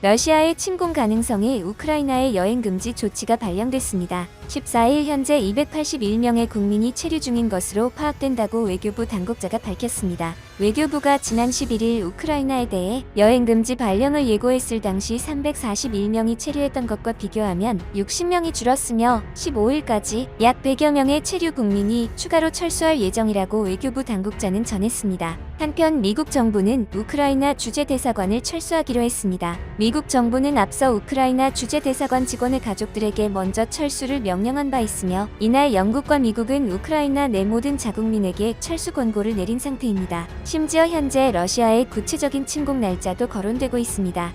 러시아의 침공 가능성에 우크라이나의 여행 금지 조치가 발령됐습니다. 14일 현재 281명의 국민이 체류 중인 것으로 파악된다고 외교부 당국자가 밝혔습니다. 외교부가 지난 11일 우크라이나에 대해 여행 금지 발령을 예고했을 당시 341명이 체류했던 것과 비교하면 60명이 줄었으며 15일까지 약 100여 명의 체류 국민이 추가로 철수할 예정이라고 외교부 당국자는 전했습니다. 한편 미국 정부는 우크라이나 주재대사관을 철수하기로 했습니다. 미국 정부는 앞서 우크라이나 주재대사관 직원의 가족들에게 먼저 철수를 명령한 바 있으며 이날 영국과 미국은 우크라이나 내 모든 자국민에게 철수 권고를 내린 상태입니다. 심지어 현재 러시아의 구체적인 침공 날짜도 거론되고 있습니다.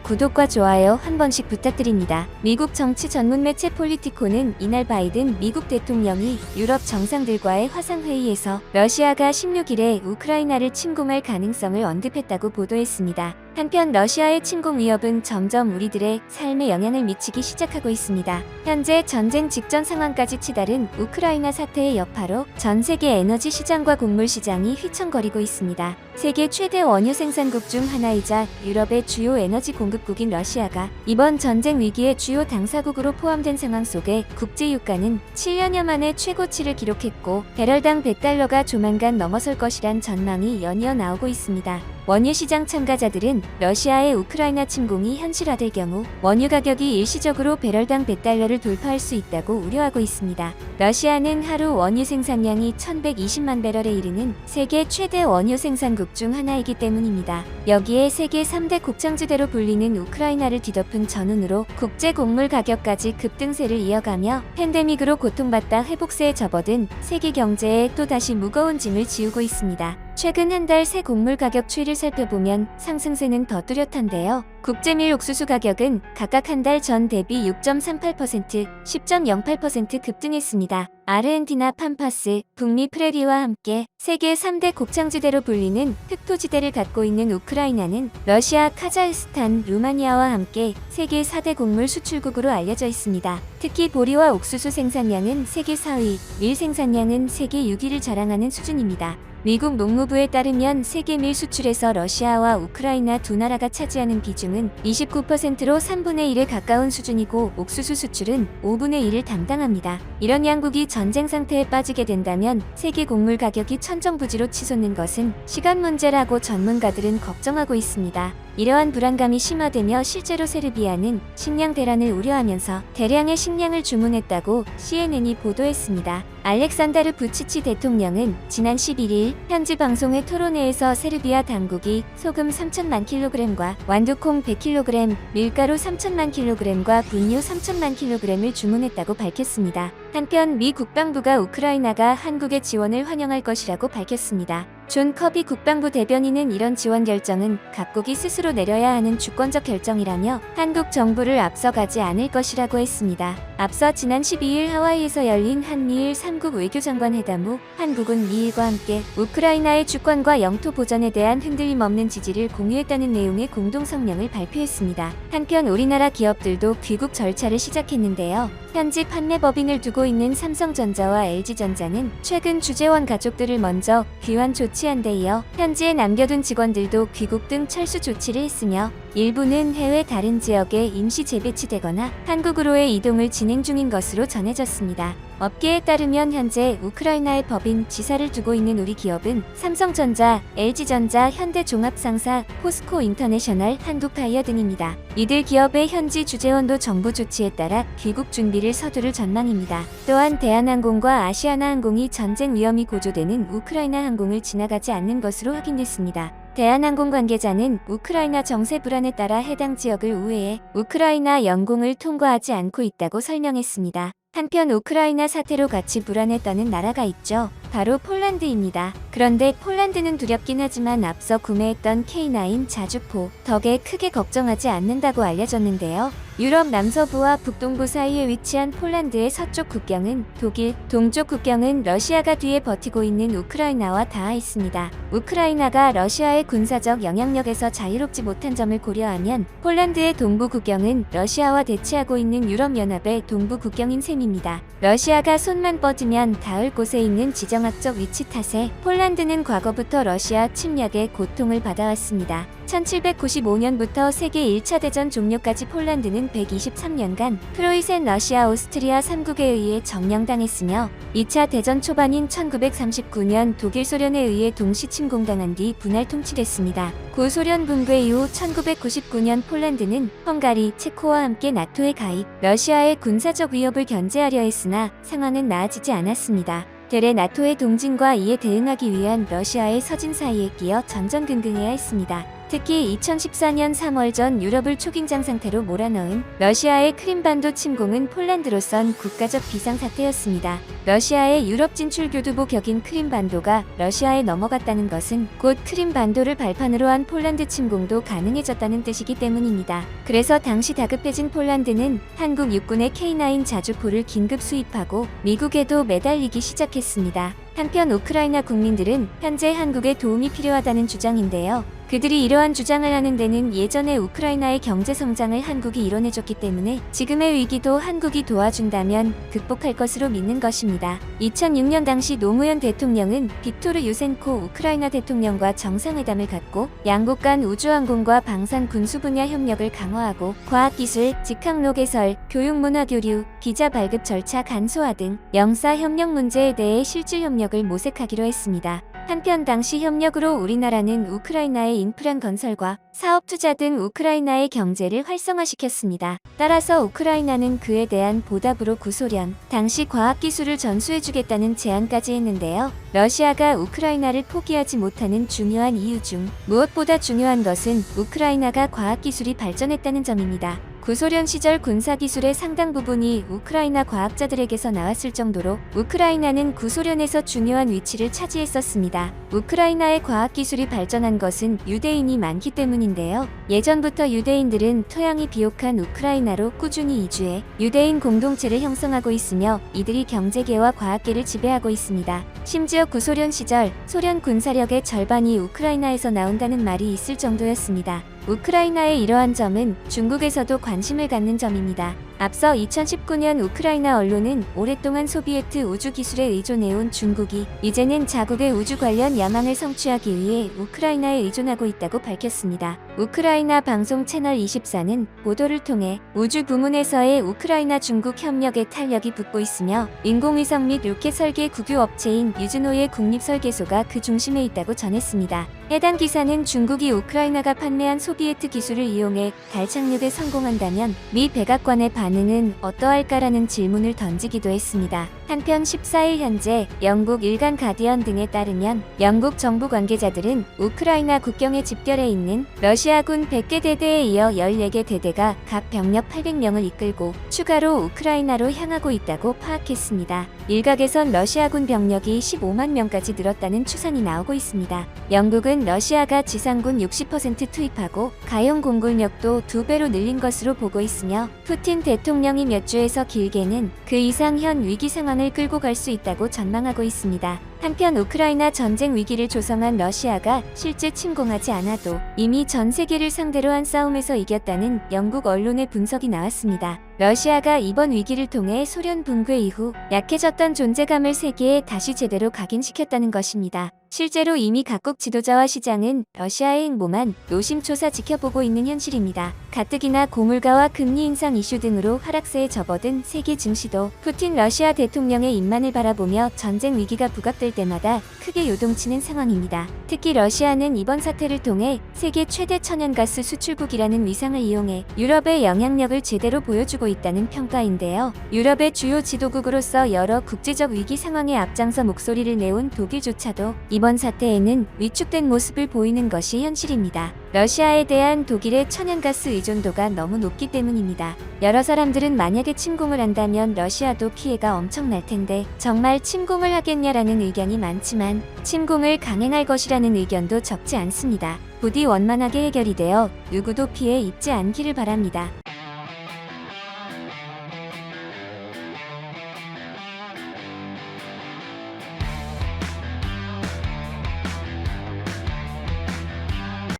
구독과 좋아요 한 번씩 부탁드립니다. 미국 정치 전문 매체 폴리티코는 이날 바이든 미국 대통령이 유럽 정상들과의 화상회의에서 러시아가 16일에 우크라이나를 침공할 가능성을 언급했다고 보도했습니다. 한편 러시아의 침공 위협은 점점 우리들의 삶에 영향을 미치기 시작하고 있습니다. 현재 전쟁 직전 상황까지 치달은 우크라이나 사태의 여파로 전 세계 에너지 시장과 곡물 시장이 휘청거리고 있습니다. 세계 최대 원유 생산국 중 하나이자 유럽의 주요 에너지 공급국인 러시아가 이번 전쟁 위기의 주요 당사국으로 포함된 상황 속에 국제 유가는 7년여 만에 최고치를 기록했고 배럴당 $100가 조만간 넘어설 것이란 전망이 연이어 나오고 있습니다. 원유 시장 참가자들은 러시아의 우크라이나 침공이 현실화될 경우 원유 가격이 일시적으로 배럴당 $100를 돌파할 수 있다고 우려하고 있습니다. 러시아는 하루 원유 생산량이 1120만 배럴에 이르는 세계 최대 원유 생산국 중 하나이기 때문입니다. 여기에 세계 3대 곡창지대로 불리는 우크라이나를 뒤덮은 전운으로 국제 곡물 가격까지 급등세를 이어가며 팬데믹으로 고통받다 회복세에 접어든 세계 경제에 또다시 무거운 짐을 지우고 있습니다. 최근 한 달 새 곡물 가격 추이를 살펴보면 상승세는 더 뚜렷한데요. 국제밀 옥수수 가격은 각각 한 달 전 대비 6.38%, 10.08% 급등했습니다. 아르헨티나 팜파스, 북미 프레리와 함께 세계 3대 곡창지대로 불리는 흑토지대를 갖고 있는 우크라이나는 러시아, 카자흐스탄, 루마니아와 함께 세계 4대 곡물 수출국으로 알려져 있습니다. 특히 보리와 옥수수 생산량은 세계 4위, 밀 생산량은 세계 6위를 자랑하는 수준입니다. 미국 농무부에 따르면 세계 밀 수출에서 러시아와 우크라이나 두 나라가 차지하는 비중은 29%로 3분의 1에 가까운 수준이고 옥수수 수출은 5분의 1을 담당합니다. 이런 양국이 전쟁 상태에 빠지게 된다면 세계 곡물 가격이 천정부지로 치솟는 것은 시간 문제라고 전문가들은 걱정하고 있습니다. 이러한 불안감이 심화되며 실제로 세르비아는 식량 대란을 우려하면서 대량의 식량을 주문했다고 CNN이 보도했습니다. 알렉산다르 부치치 대통령은 지난 11일 현지 방송의 토론회에서 세르비아 당국이 소금 3천만 킬로그램과 완두콩 100kg, 밀가루 3천만 킬로그램과 분유 3천만 킬로그램을 주문했다고 밝혔습니다. 한편 미 국방부가 우크라이나가 한국의 지원을 환영할 것이라고 밝혔습니다. 존 커비 국방부 대변인은 이런 지원 결정은 각국이 스스로 내려야 하는 주권적 결정이라며 한국 정부를 앞서가지 않을 것이라고 했습니다. 앞서 지난 12일 하와이에서 열린 한미일 3국 외교장관 회담 후 한국은 미일과 함께 우크라이나의 주권과 영토 보전에 대한 흔들림 없는 지지를 공유했다는 내용의 공동 성명을 발표했습니다. 한편 우리나라 기업들도 귀국 절차를 시작했는데요. 현지 판매 법인을 두고 있는 삼성전자와 LG전자는 최근 주재원 가족들을 먼저 귀환 조치한 데 이어 현지에 남겨둔 직원들도 귀국 등 철수 조치를 했으며 일부는 해외 다른 지역에 임시 재배치되거나 한국으로의 이동을 진행 중인 것으로 전해졌습니다. 업계에 따르면 현재 우크라이나의 법인 지사를 두고 있는 우리 기업은 삼성전자, LG전자, 현대종합상사, 포스코 인터내셔널, 한국타이어 등입니다. 이들 기업의 현지 주재원도 정부 조치에 따라 귀국 준비를 서두를 전망입니다. 또한 대한항공과 아시아나항공이 전쟁 위험이 고조되는 우크라이나 항공을 지나가지 않는 것으로 확인됐습니다. 대한항공 관계자는 우크라이나 정세 불안에 따라 해당 지역을 우회해 우크라이나 영공을 통과하지 않고 있다고 설명했습니다. 한편 우크라이나 사태로 같이 불안에 떠는 나라가 있죠. 바로 폴란드입니다. 그런데 폴란드는 두렵긴 하지만 앞서 구매했던 K9 자주포 덕에 크게 걱정하지 않는다고 알려졌는데요. 유럽 남서부와 북동부 사이에 위치한 폴란드의 서쪽 국경은 독일, 동쪽 국경은 러시아가 뒤에 버티고 있는 우크라이나와 닿아 있습니다. 우크라이나가 러시아의 군사적 영향력에서 자유롭지 못한 점을 고려하면 폴란드의 동부 국경은 러시아와 대치하고 있는 유럽연합의 동부 국경인 셈입니다. 러시아가 손만 뻗으면 닿을 곳에 있는 지정학적 위치 탓에 폴란드는 과거부터 러시아 침략의 고통을 받아왔습니다. 1795년부터 세계 1차 대전 종료까지 폴란드는 123년간 프로이센 러시아 오스트리아 3국에 의해 점령당했으며 2차 대전 초반인 1939년 독일 소련에 의해 동시 침공당한 뒤 분할 통치됐습니다. 구소련 붕괴 이후 1999년 폴란드는 헝가리, 체코와 함께 나토에 가입, 러시아의 군사적 위협을 견제하려 했으나 상황은 나아지지 않았습니다. 대래 나토의 동진과 이에 대응하기 위한 러시아의 서진 사이에 끼어 전전긍긍해야 했습니다. 특히 2014년 3월 전 유럽을 초긴장 상태로 몰아넣은 러시아의 크림반도 침공은 폴란드로선 국가적 비상사태였습니다. 러시아의 유럽 진출 교두보 격인 크림반도가 러시아에 넘어갔다는 것은 곧 크림반도를 발판으로 한 폴란드 침공도 가능해졌다는 뜻이기 때문입니다. 그래서 당시 다급해진 폴란드는 한국 육군의 K9 자주포를 긴급 수입하고 미국에도 매달리기 시작했습니다. 한편 우크라이나 국민들은 현재 한국에 도움이 필요하다는 주장인데요. 그들이 이러한 주장을 하는 데는 예전에 우크라이나의 경제 성장을 한국이 이뤄내줬기 때문에 지금의 위기도 한국이 도와준다면 극복할 것으로 믿는 것입니다. 2006년 당시 노무현 대통령은 빅토르 유센코 우크라이나 대통령과 정상회담을 갖고 양국 간 우주항공과 방산 군수 분야 협력을 강화하고 과학기술, 직항로 개설, 교육문화교류, 비자 발급 절차 간소화 등 영사 협력 문제에 대해 실질 협력을 모색하기로 했습니다. 한편 당시 협력으로 우리나라는 우크라이나의 인프라 건설과 사업 투자 등 우크라이나의 경제를 활성화시켰습니다. 따라서 우크라이나는 그에 대한 보답으로 구소련, 당시 과학기술을 전수해주겠다는 제안까지 했는데요. 러시아가 우크라이나를 포기하지 못하는 중요한 이유 중 무엇보다 중요한 것은 우크라이나가 과학기술이 발전했다는 점입니다. 구소련 시절 군사기술의 상당 부분이 우크라이나 과학자들에게서 나왔을 정도로 우크라이나는 구소련에서 중요한 위치를 차지했었습니다. 우크라이나의 과학기술이 발전한 것은 유대인이 많기 때문인데요. 예전부터 유대인들은 토양이 비옥한 우크라이나로 꾸준히 이주해 유대인 공동체를 형성하고 있으며 이들이 경제계와 과학계를 지배하고 있습니다. 심지어 구소련 시절 소련 군사력의 절반이 우크라이나에서 나온다는 말이 있을 정도였습니다. 우크라이나의 이러한 점은 중국에서도 관심을 갖는 점입니다. 앞서 2019년 우크라이나 언론은 오랫동안 소비에트 우주기술에 의존해온 중국이 이제는 자국의 우주 관련 야망을 성취하기 위해 우크라이나에 의존하고 있다고 밝혔습니다. 우크라이나 방송 채널 24는 보도를 통해 우주 부문에서의 우크라이나 중국 협력에 탄력이 붙고 있으며 인공위성 및 로켓 설계 국유 업체인 유즈노의 국립설계소가 그 중심에 있다고 전했습니다. 해당 기사는 중국이 우크라이나가 판매한 소비에트 기술을 이용해 달 착륙에 성공한다면 미 백악관의 반응은 어떠할까라는 질문을 던지기도 했습니다. 한편 14일 현재 영국 일간 가디언 등에 따르면 영국 정부 관계자들은 우크라이나 국경에 집결해 있는 러시아군 100개 대대에 이어 14개 대대가 각 병력 800명을 이끌고 추가로 우크라이나로 향하고 있다고 파악했습니다. 일각에선 러시아군 병력이 15만 명까지 늘었다는 추산이 나오고 있습니다. 영국은 러시아가 지상군 60% 투입하고 가용 공군력도 2배로 늘린 것으로 보고 있으며 푸틴 대통령이 몇 주에서 길게는 그 이상 현 위기 상황을 끌고 갈 수 있다고 전망하고 있습니다. 한편 우크라이나 전쟁 위기를 조성한 러시아가 실제 침공하지 않아도 이미 전 세계를 상대로 한 싸움에서 이겼다는 영국 언론의 분석이 나왔습니다. 러시아가 이번 위기를 통해 소련 붕괴 이후 약해졌던 존재감을 세계에 다시 제대로 각인시켰다는 것입니다. 실제로 이미 각국 지도자와 시장은 러시아의 행보만 노심초사 지켜보고 있는 현실입니다. 가뜩이나 고물가와 금리 인상 이슈 등으로 하락세에 접어든 세계 증시도 푸틴 러시아 대통령의 입만을 바라보며 전쟁 위기가 부각될 때마다 크게 요동치는 상황입니다. 특히 러시아는 이번 사태를 통해 세계 최대 천연가스 수출국이라는 위상을 이용해 유럽의 영향력을 제대로 보여주고 있다는 평가인데요. 유럽의 주요 지도국으로서 여러 국제적 위기 상황에 앞장서 목소리를 내온 독일조차도 이번 사태에는 위축된 모습을 보이는 것이 현실입니다. 러시아에 대한 독일의 천연가스 의존도가 너무 높기 때문입니다. 여러 사람들은 만약에 침공을 한다면 러시아도 피해가 엄청날 텐데 정말 침공을 하겠냐라는 의견이 많지만 침공을 강행할 것이라는 의견도 적지 않습니다. 부디 원만하게 해결이 되어 누구도 피해 입지 않기를 바랍니다.